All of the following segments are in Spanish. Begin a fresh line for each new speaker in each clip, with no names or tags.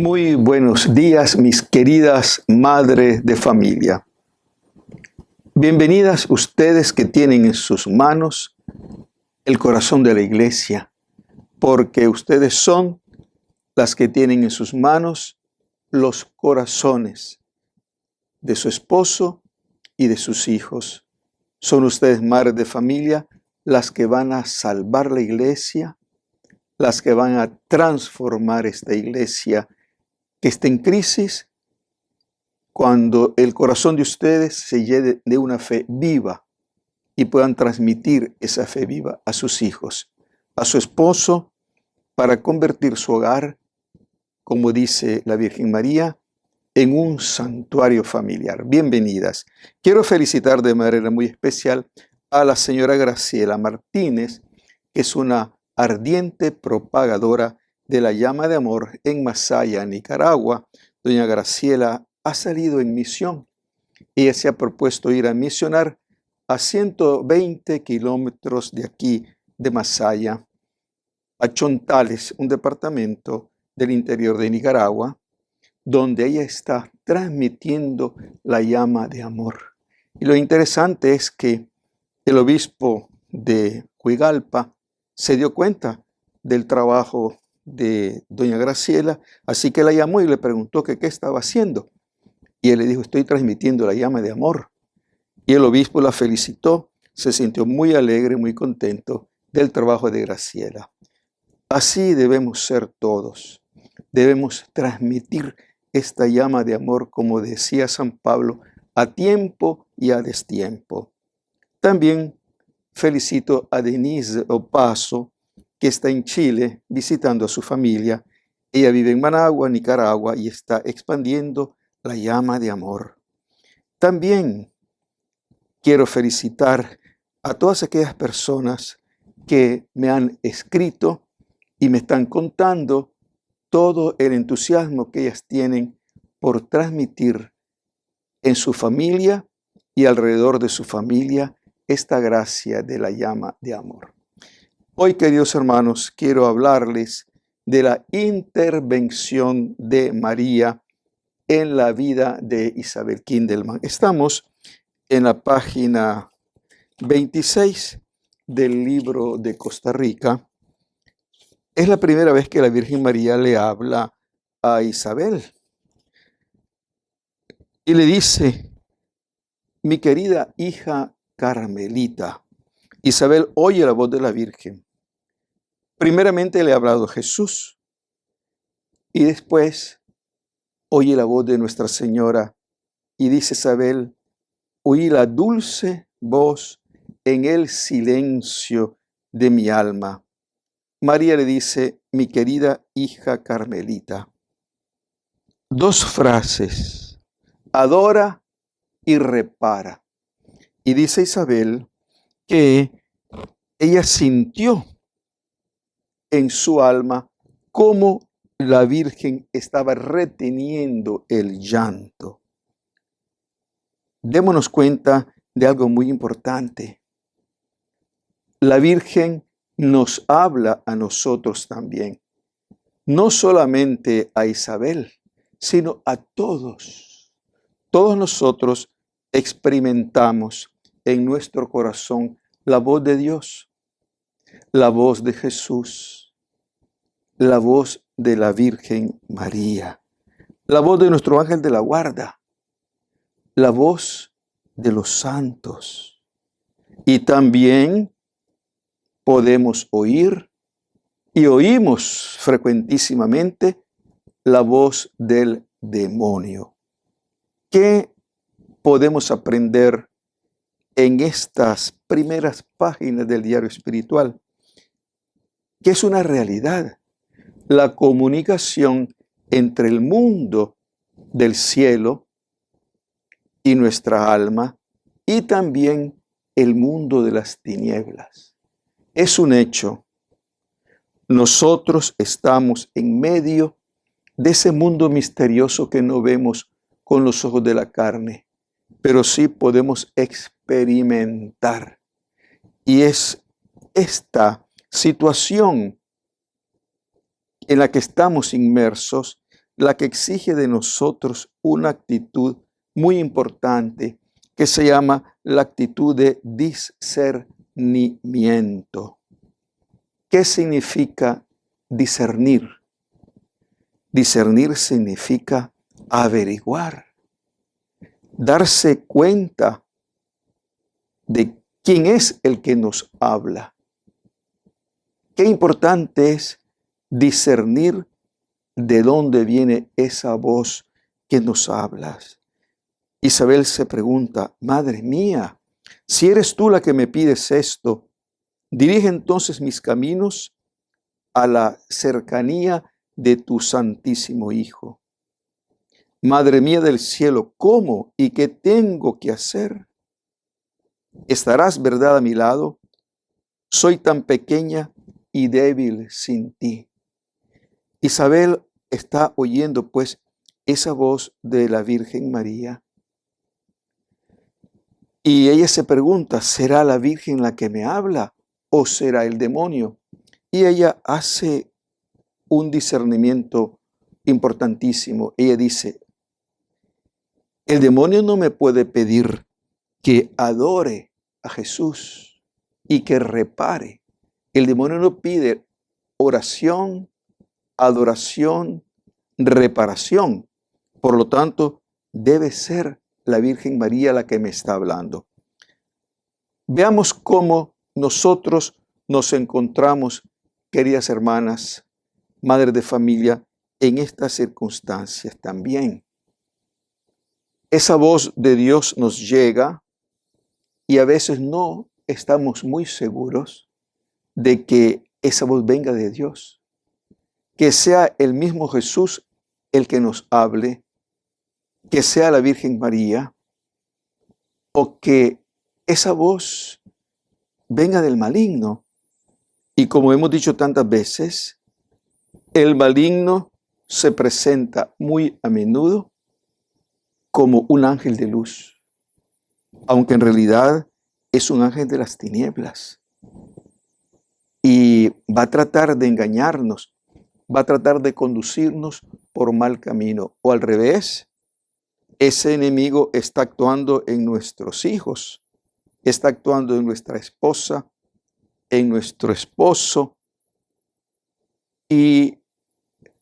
Muy buenos días, mis queridas madres de familia. Bienvenidas ustedes que tienen en sus manos el corazón de la iglesia, porque ustedes son las que tienen en sus manos los corazones de su esposo y de sus hijos. Son ustedes, madres de familia, las que van a salvar la iglesia, las que van a transformar esta iglesia que está en crisis, cuando el corazón de ustedes se llene de una fe viva y puedan transmitir esa fe viva a sus hijos, a su esposo, para convertir su hogar, como dice la Virgen María, en un santuario familiar. Bienvenidas. Quiero felicitar de manera muy especial a la señora Graciela Martínez, que es una ardiente propagadora de la llama de amor en Masaya, Nicaragua. Doña Graciela ha salido en misión. Ella se ha propuesto ir a misionar a 120 kilómetros de aquí, de Masaya, a Chontales, un departamento del interior de Nicaragua, donde ella está transmitiendo la llama de amor. Y lo interesante es que el obispo de Huigalpa se dio cuenta del trabajo de doña Graciela, así que la llamó y le preguntó que qué estaba haciendo. Y él le dijo: estoy transmitiendo la llama de amor. Y el obispo la felicitó, se sintió muy alegre, muy contento del trabajo de Graciela. Así debemos ser todos. Debemos transmitir esta llama de amor, como decía San Pablo, a tiempo y a destiempo. También felicito a Denise Opaso, que está en Chile visitando a su familia. Ella vive en Managua, Nicaragua, y está expandiendo la llama de amor. También quiero felicitar a todas aquellas personas que me han escrito y me están contando todo el entusiasmo que ellas tienen por transmitir en su familia y alrededor de su familia esta gracia de la llama de amor. Hoy, queridos hermanos, quiero hablarles de la intervención de María en la vida de Isabel Kindelman. Estamos en la página 26 del libro de Costa Rica. Es la primera vez que la Virgen María le habla a Isabel y le dice: mi querida hija Carmelita. Isabel oye la voz de la Virgen. Primeramente le ha hablado Jesús y después oye la voz de Nuestra Señora y dice Isabel: oí la dulce voz en el silencio de mi alma. María le dice: mi querida hija Carmelita. Dos frases: adora y repara. Y dice Isabel que ella sintió en su alma cómo la Virgen estaba reteniendo el llanto. Démonos cuenta de algo muy importante. La Virgen nos habla a nosotros también, no solamente a Isabel, sino a todos. Todos nosotros experimentamos en nuestro corazón la voz de Dios, la voz de Jesús, la voz de la Virgen María, la voz de nuestro ángel de la guarda, la voz de los santos. Y también podemos oír y oímos frecuentísimamente la voz del demonio. ¿Qué podemos aprender en estas primeras páginas del diario espiritual? Que es una realidad, la comunicación entre el mundo del cielo y nuestra alma, y también el mundo de las tinieblas. Es un hecho. Nosotros estamos en medio de ese mundo misterioso que no vemos con los ojos de la carne, pero sí podemos experimentar. Y es esta situación en la que estamos inmersos la que exige de nosotros una actitud muy importante que se llama la actitud de discernimiento. ¿Qué significa discernir? Discernir significa averiguar, darse cuenta de quién es el que nos habla. Qué importante es discernir de dónde viene esa voz que nos habla. Isabel se pregunta, madre mía, si eres tú la que me pides esto, dirige entonces mis caminos a la cercanía de tu Santísimo Hijo. Madre mía del cielo, ¿cómo y qué tengo que hacer? ¿Estarás, verdad, a mi lado? Soy tan pequeña y débil sin ti. Isabel está oyendo, pues, esa voz de la Virgen María. Y ella se pregunta, ¿será la Virgen la que me habla o será el demonio? Y ella hace un discernimiento importantísimo. Ella dice, el demonio no me puede pedir que adore a Jesús y que repare. El demonio no pide oración, adoración, reparación. Por lo tanto, debe ser la Virgen María la que me está hablando. Veamos cómo nosotros nos encontramos, queridas hermanas, madres de familia, en estas circunstancias también. Esa voz de Dios nos llega y a veces no estamos muy seguros de que esa voz venga de Dios. Que sea el mismo Jesús el que nos hable, que sea la Virgen María, o que esa voz venga del maligno. Y como hemos dicho tantas veces, el maligno se presenta muy a menudo como un ángel de luz, aunque en realidad es un ángel de las tinieblas. Y va a tratar de engañarnos, va a tratar de conducirnos por mal camino. O al revés, ese enemigo está actuando en nuestros hijos, está actuando en nuestra esposa, en nuestro esposo. Y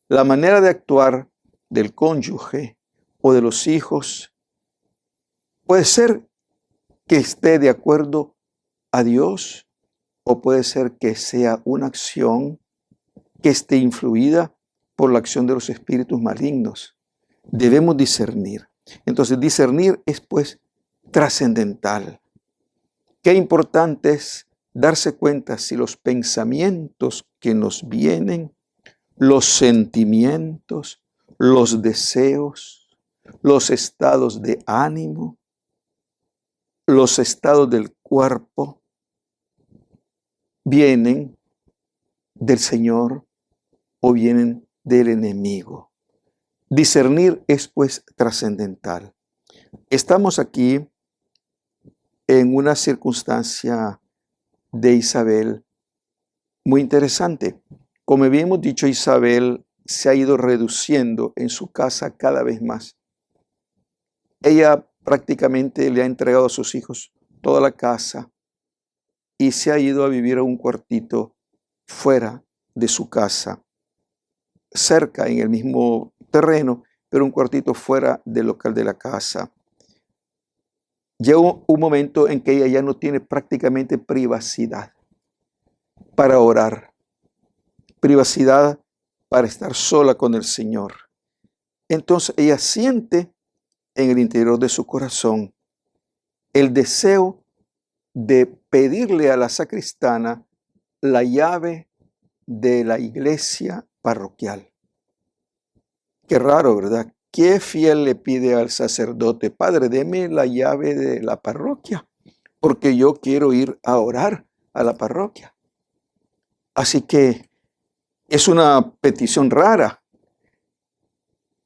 la manera de actuar del cónyuge o de los hijos puede ser que esté de acuerdo a Dios o puede ser que sea una acción que esté influida por la acción de los espíritus malignos. Debemos discernir. Entonces, discernir es pues trascendental. Qué importante es darse cuenta si los pensamientos que nos vienen, los sentimientos, los deseos, los estados de ánimo, los estados del cuerpo, vienen del Señor o vienen del enemigo. Discernir es pues trascendental. Estamos aquí en una circunstancia de Isabel muy interesante. Como habíamos dicho, Isabel se ha ido reduciendo en su casa cada vez más. Ella prácticamente le ha entregado a sus hijos toda la casa y se ha ido a vivir a un cuartito fuera de su casa, cerca en el mismo terreno, pero un cuartito fuera del local de la casa. Llega un momento en que ella ya no tiene prácticamente privacidad para orar, privacidad para estar sola con el Señor. Entonces ella siente en el interior de su corazón el deseo de pedirle a la sacristana la llave de la iglesia parroquial. Qué raro, ¿verdad? ¿Qué fiel le pide al sacerdote? Padre, deme la llave de la parroquia, porque yo quiero ir a orar a la parroquia. Así que es una petición rara.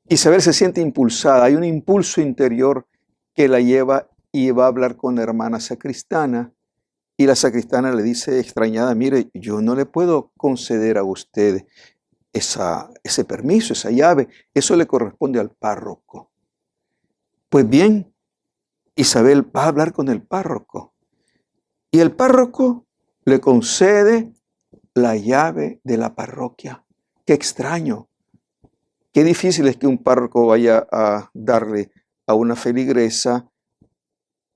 Isabel se siente impulsada, hay un impulso interior que la lleva y va a hablar con la hermana sacristana. Y la sacristana le dice extrañada, mire, yo no le puedo conceder a usted ese permiso, esa llave. Eso le corresponde al párroco. Pues bien, Isabel va a hablar con el párroco. Y el párroco le concede la llave de la parroquia. Qué extraño. Qué difícil es que un párroco vaya a darle a una feligresa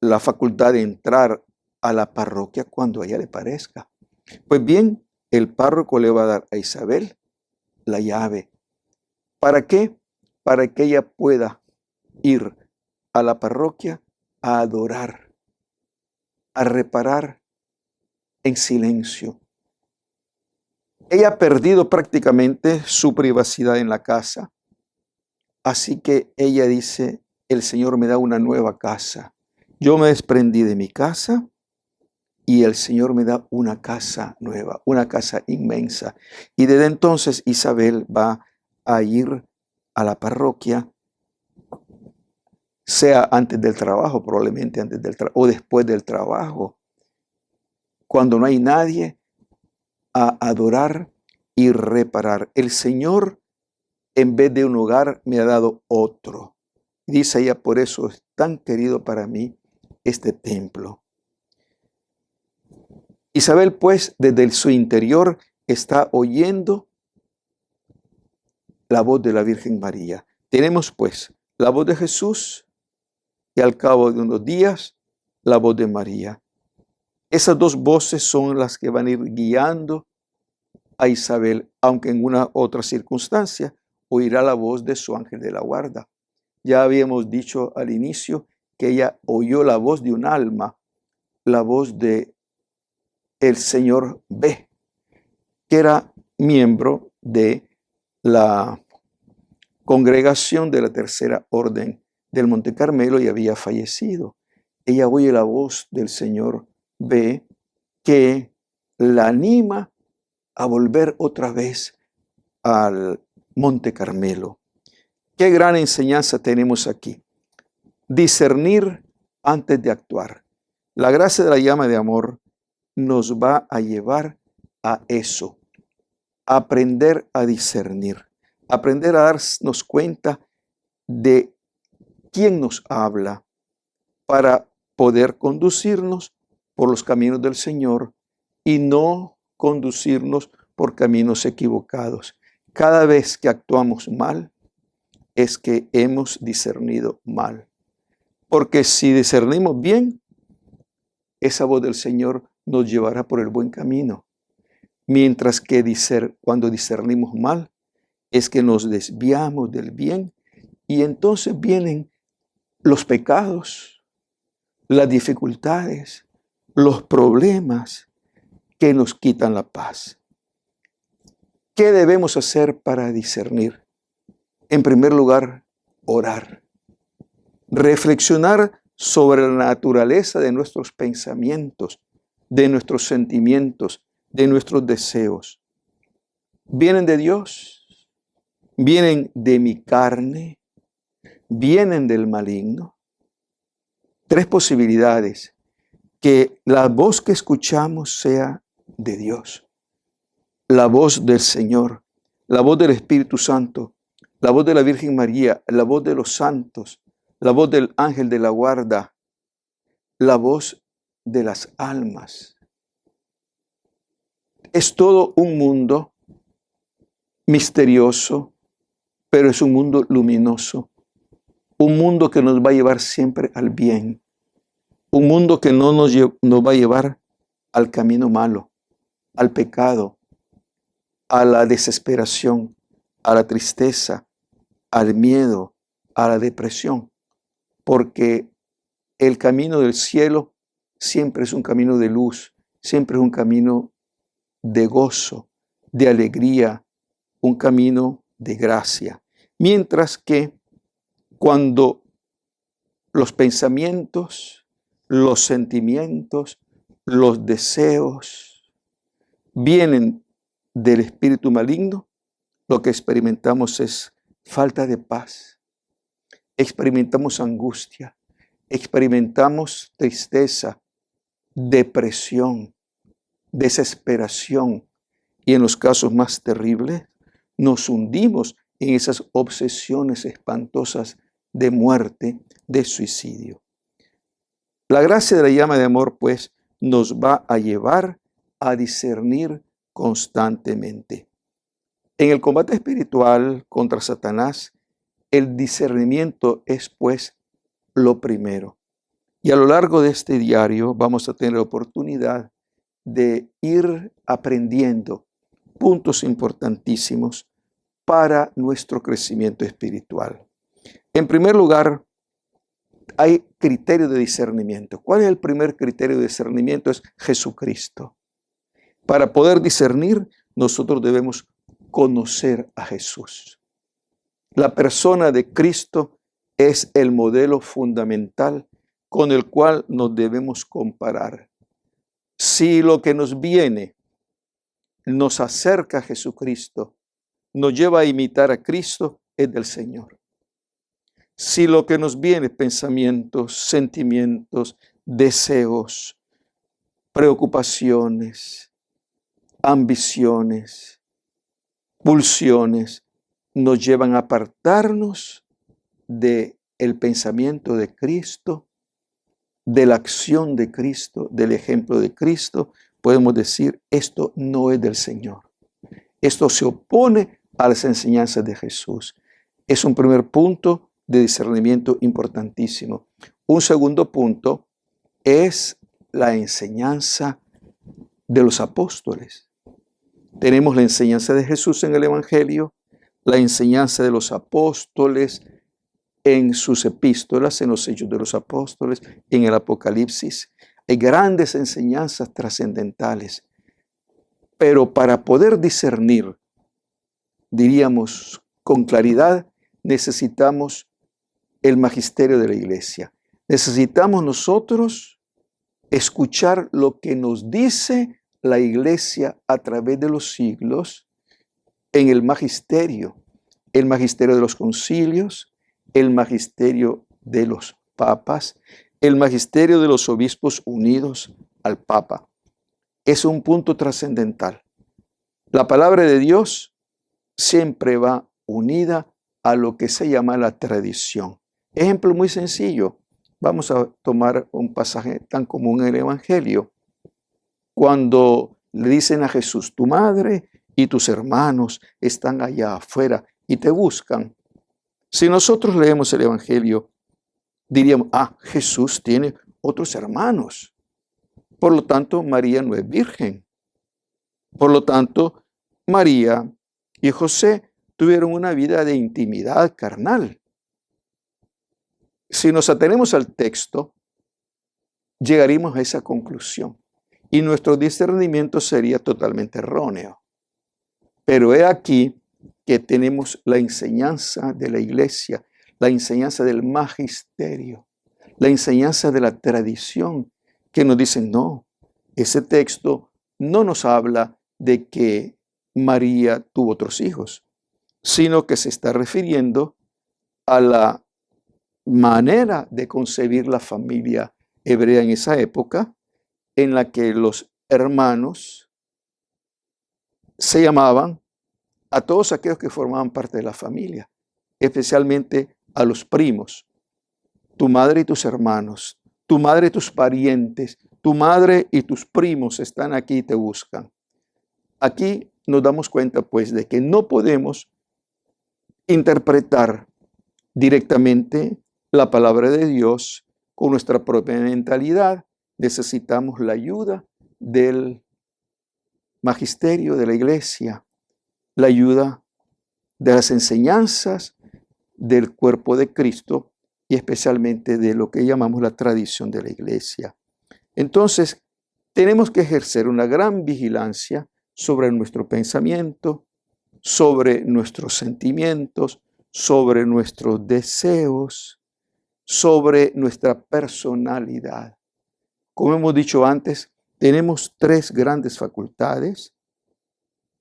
la facultad de entrar a la parroquia cuando a ella le parezca. Pues bien, el párroco le va a dar a Isabel la llave. ¿Para qué? Para que ella pueda ir a la parroquia a adorar, a reparar en silencio. Ella ha perdido prácticamente su privacidad en la casa, así que ella dice, el Señor me da una nueva casa. Yo me desprendí de mi casa y el Señor me da una casa nueva, una casa inmensa. Y desde entonces Isabel va a ir a la parroquia, sea antes del trabajo, probablemente antes del trabajo, o después del trabajo, cuando no hay nadie, a adorar y reparar. El Señor, en vez de un hogar, me ha dado otro. Dice ella, por eso es tan querido para mí este templo. Isabel, pues, desde su interior está oyendo la voz de la Virgen María. Tenemos, pues, la voz de Jesús y al cabo de unos días, la voz de María. Esas dos voces son las que van a ir guiando a Isabel, aunque en una otra circunstancia oirá la voz de su ángel de la guarda. Ya habíamos dicho al inicio que ella oyó la voz de un alma, la voz de el señor B, que era miembro de la congregación de la Tercera Orden del Monte Carmelo y había fallecido. Ella oye la voz del señor B que la anima a volver otra vez al Monte Carmelo. Qué gran enseñanza tenemos aquí. Discernir antes de actuar. La gracia de la llama de amor nos va a llevar a eso, a aprender a discernir, aprender a darnos cuenta de quién nos habla para poder conducirnos por los caminos del Señor y no conducirnos por caminos equivocados. Cada vez que actuamos mal, es que hemos discernido mal. Porque si discernimos bien, esa voz del Señor nos llevará por el buen camino. Mientras que cuando discernimos mal, es que nos desviamos del bien y entonces vienen los pecados, las dificultades, los problemas que nos quitan la paz. ¿Qué debemos hacer para discernir? En primer lugar, orar. Reflexionar sobre la naturaleza de nuestros pensamientos, de nuestros sentimientos, de nuestros deseos. ¿Vienen de Dios? ¿Vienen de mi carne? ¿Vienen del maligno? Tres posibilidades. Que la voz que escuchamos sea de Dios, la voz del Señor, la voz del Espíritu Santo, la voz de la Virgen María, la voz de los santos, la voz del ángel de la guarda, la voz de las almas. Es todo un mundo misterioso, pero es un mundo luminoso, un mundo que nos va a llevar siempre al bien, un mundo que no nos va a llevar al camino malo, al pecado, a la desesperación, a la tristeza, al miedo, a la depresión, porque el camino del cielo siempre es un camino de luz, siempre es un camino de gozo, de alegría, un camino de gracia. Mientras que cuando los pensamientos, los sentimientos, los deseos vienen del espíritu maligno, lo que experimentamos es falta de paz, experimentamos angustia, experimentamos tristeza, depresión, desesperación y en los casos más terribles, nos hundimos en esas obsesiones espantosas de muerte, de suicidio. La gracia de la llama de amor, pues, nos va a llevar a discernir constantemente. En el combate espiritual contra Satanás, el discernimiento es, pues, lo primero. Y a lo largo de este diario vamos a tener la oportunidad de ir aprendiendo puntos importantísimos para nuestro crecimiento espiritual. En primer lugar, hay criterio de discernimiento. ¿Cuál es el primer criterio de discernimiento? Es Jesucristo. Para poder discernir, nosotros debemos conocer a Jesús. La persona de Cristo es el modelo fundamental con el cual nos debemos comparar. Si lo que nos viene nos acerca a Jesucristo, nos lleva a imitar a Cristo, es del Señor. Si lo que nos viene, pensamientos, sentimientos, deseos, preocupaciones, ambiciones, pulsiones, nos llevan a apartarnos del pensamiento de Cristo, de la acción de Cristo, del ejemplo de Cristo, podemos decir, esto no es del Señor. Esto se opone a las enseñanzas de Jesús. Es un primer punto de discernimiento importantísimo. Un segundo punto es la enseñanza de los apóstoles. Tenemos la enseñanza de Jesús en el Evangelio, la enseñanza de los apóstoles en sus epístolas, en los Hechos de los Apóstoles, en el Apocalipsis. Hay grandes enseñanzas trascendentales. Pero para poder discernir, diríamos con claridad, necesitamos el magisterio de la iglesia. Necesitamos nosotros escuchar lo que nos dice la iglesia a través de los siglos en el magisterio de los concilios, el magisterio de los papas, el magisterio de los obispos unidos al Papa. Es un punto trascendental. La palabra de Dios siempre va unida a lo que se llama la tradición. Ejemplo muy sencillo. Vamos a tomar un pasaje tan común en el Evangelio. Cuando le dicen a Jesús, tu madre y tus hermanos están allá afuera y te buscan. Si nosotros leemos el Evangelio, diríamos, Jesús tiene otros hermanos. Por lo tanto, María no es virgen. Por lo tanto, María y José tuvieron una vida de intimidad carnal. Si nos atenemos al texto, llegaríamos a esa conclusión y nuestro discernimiento sería totalmente erróneo. Pero he aquí que tenemos la enseñanza de la iglesia, la enseñanza del magisterio, la enseñanza de la tradición, que nos dicen, no, ese texto no nos habla de que María tuvo otros hijos, sino que se está refiriendo a la manera de concebir la familia hebrea en esa época, en la que los hermanos se llamaban a todos aquellos que formaban parte de la familia, especialmente a los primos, tu madre y tus hermanos, tu madre y tus parientes, tu madre y tus primos están aquí y te buscan. Aquí nos damos cuenta, pues, de que no podemos interpretar directamente la palabra de Dios con nuestra propia mentalidad. Necesitamos la ayuda del magisterio de la iglesia, la ayuda de las enseñanzas del cuerpo de Cristo y especialmente de lo que llamamos la tradición de la iglesia. Entonces, tenemos que ejercer una gran vigilancia sobre nuestro pensamiento, sobre nuestros sentimientos, sobre nuestros deseos, sobre nuestra personalidad. Como hemos dicho antes, tenemos tres grandes facultades: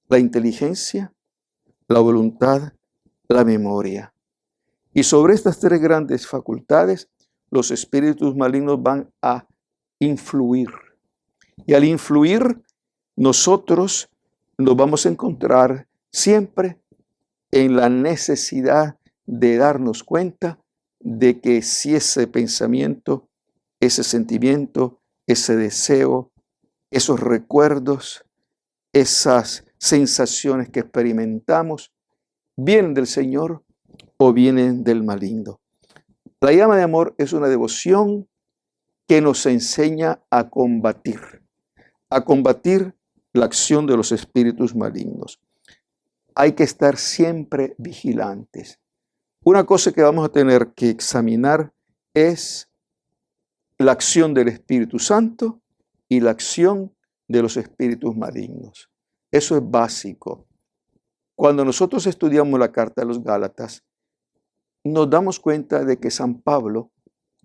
la inteligencia, la voluntad, la memoria. Y sobre estas tres grandes facultades, los espíritus malignos van a influir. Y al influir, nosotros nos vamos a encontrar siempre en la necesidad de darnos cuenta de que si ese pensamiento, ese sentimiento, ese deseo, esos recuerdos, esas sensaciones que experimentamos, vienen del Señor o vienen del maligno. La llama de amor es una devoción que nos enseña a combatir la acción de los espíritus malignos. Hay que estar siempre vigilantes. Una cosa que vamos a tener que examinar es la acción del Espíritu Santo y la acción de los espíritus malignos. Eso es básico. Cuando nosotros estudiamos la carta de los Gálatas, nos damos cuenta de que San Pablo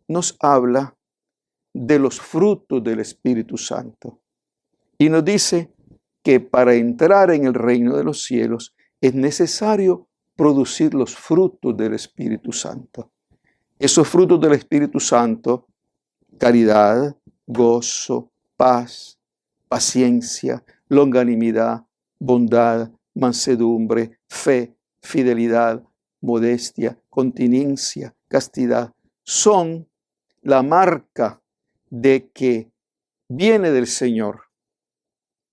nos habla de los frutos del Espíritu Santo. Y nos dice que para entrar en el reino de los cielos es necesario producir los frutos del Espíritu Santo. Esos frutos del Espíritu Santo: caridad, gozo, paz, paciencia, longanimidad, bondad, mansedumbre, fe, fidelidad, modestia, continencia, castidad, son la marca de que viene del Señor.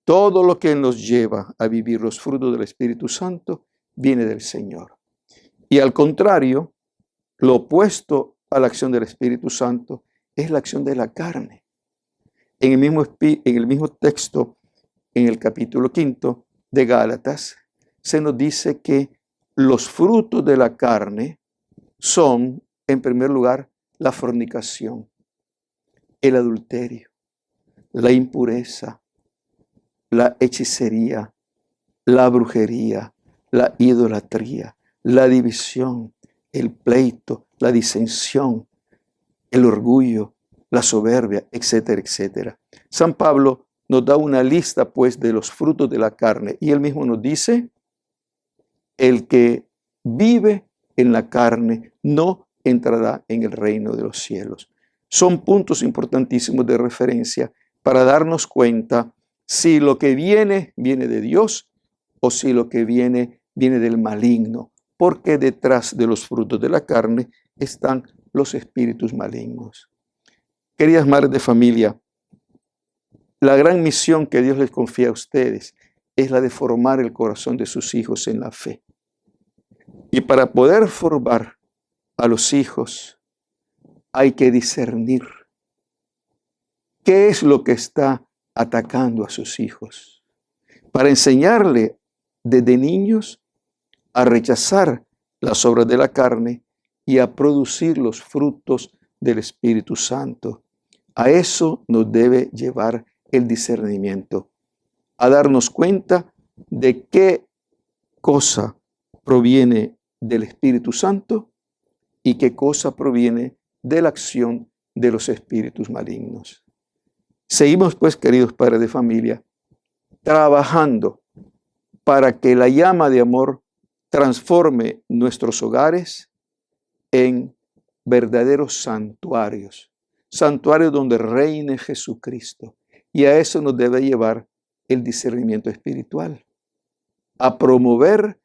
Todo lo que nos lleva a vivir los frutos del Espíritu Santo viene del Señor. Y al contrario, lo opuesto a la acción del Espíritu Santo es la acción de la carne. En el mismo texto, en el capítulo 5 de Gálatas, se nos dice que los frutos de la carne son, en primer lugar, la fornicación, el adulterio, la impureza, la hechicería, la brujería, la idolatría, la división, el pleito, la disensión, el orgullo, la soberbia, etcétera, etcétera. San Pablo nos da una lista, pues, de los frutos de la carne, y él mismo nos dice: el que vive en la carne no entrará en el reino de los cielos. Son puntos importantísimos de referencia para darnos cuenta si lo que viene de Dios o si lo que viene del maligno, porque detrás de los frutos de la carne están los espíritus malignos. Queridas madres de familia, la gran misión que Dios les confía a ustedes es la de formar el corazón de sus hijos en la fe. Y para poder formar a los hijos hay que discernir qué es lo que está atacando a sus hijos, para enseñarle desde niños a rechazar las obras de la carne y a producir los frutos del Espíritu Santo. A eso nos debe llevar el discernimiento, a darnos cuenta de qué cosa proviene del Espíritu Santo y qué cosa proviene de la acción de los espíritus malignos. Seguimos, pues, queridos padres de familia, trabajando para que la llama de amor transforme nuestros hogares en verdaderos santuarios, santuarios donde reine Jesucristo. Y a eso nos debe llevar el discernimiento espiritual, a promover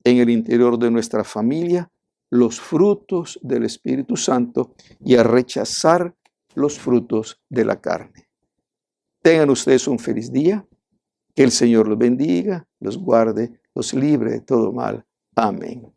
en el interior de nuestra familia los frutos del Espíritu Santo y a rechazar los frutos de la carne. Tengan ustedes un feliz día. Que el Señor los bendiga, los guarde, los libre de todo mal. Amén.